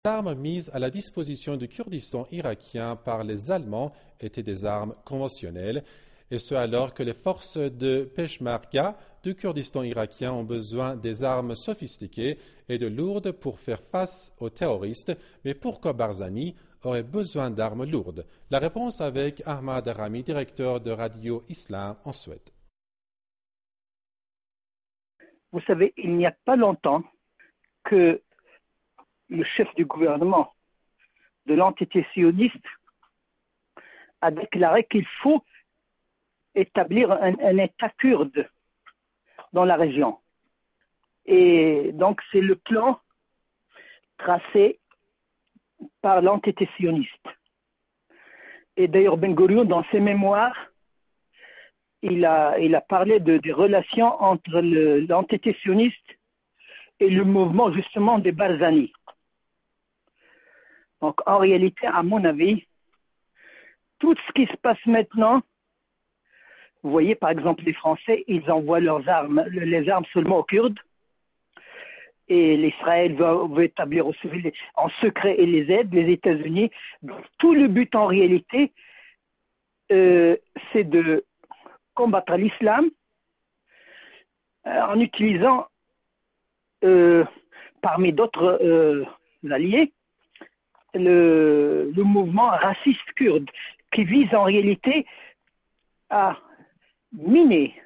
Les armes mises à la disposition du Kurdistan irakien par les Allemands étaient des armes conventionnelles, et ce alors que les forces de Peshmerga du Kurdistan irakien ont besoin des armes sophistiquées et de lourdes pour faire face aux terroristes. Mais pourquoi Barzani aurait besoin d'armes lourdes? La réponse avec Ahmad Rami, directeur de Radio Islam en Suède. Vous savez, il n'y a pas longtemps que le chef du gouvernement de l'entité sioniste a déclaré qu'il faut établir un État kurde dans la région. Et donc c'est le plan tracé par l'entité sioniste. Et d'ailleurs Ben Gurion, dans ses mémoires, il a parlé des relations entre l'entité sioniste et le mouvement justement des Barzani. Donc en réalité, à mon avis, tout ce qui se passe maintenant, vous voyez par exemple les Français, ils envoient les armes seulement aux Kurdes, et l'Israël veut établir en secret et les aides, les États-Unis. Tout le but en réalité, c'est de combattre l'islam en utilisant, parmi d'autres alliés, le mouvement raciste kurde qui vise en réalité à miner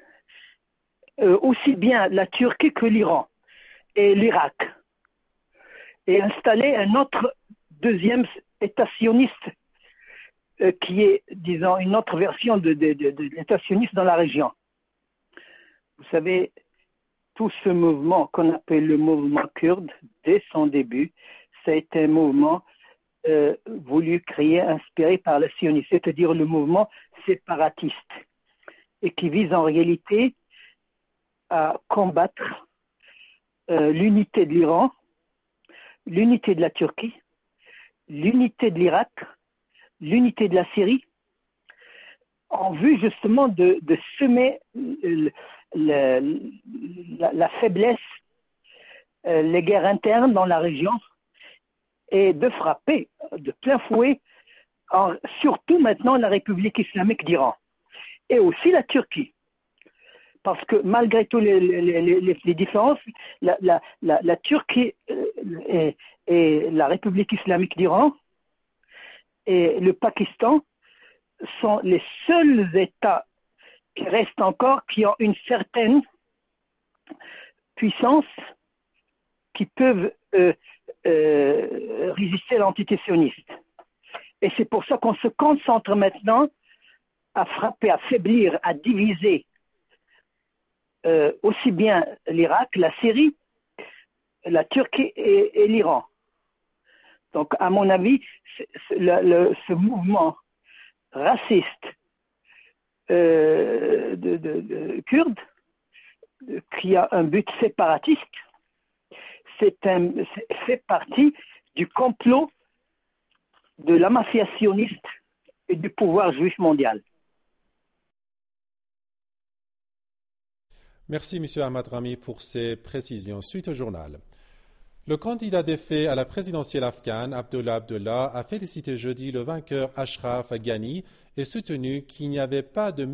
aussi bien la Turquie que l'Iran et l'Irak et installer un autre deuxième État sioniste qui est, disons, une autre version de l'État sioniste dans la région. Vous savez, tout ce mouvement qu'on appelle le mouvement kurde, dès son début, ça a été un mouvement voulu créer, inspiré par le sionisme, c'est-à-dire le mouvement séparatiste, et qui vise en réalité à combattre l'unité de l'Iran, l'unité de la Turquie, l'unité de l'Irak, l'unité de la Syrie, en vue justement de semer la faiblesse, les guerres internes dans la région, et de frapper de plein fouet, surtout maintenant la République islamique d'Iran, et aussi la Turquie. Parce que malgré toutes les différences, la Turquie et la République islamique d'Iran et le Pakistan sont les seuls États qui restent encore, qui ont une certaine puissance, qui peuvent résister à l'entité sioniste. Et c'est pour ça qu'on se concentre maintenant à frapper, à faiblir, à diviser aussi bien l'Irak, la Syrie, la Turquie et l'Iran. Donc, à mon avis, ce mouvement raciste de Kurdes, qui a un but séparatiste, fait partie du complot de la mafia sioniste et du pouvoir juif mondial. Merci, M. Ahmad Rami, pour ces précisions. Suite au journal. Le candidat des faits à la présidentielle afghane, Abdullah Abdullah, a félicité jeudi le vainqueur Ashraf Ghani et soutenu qu'il n'y avait pas de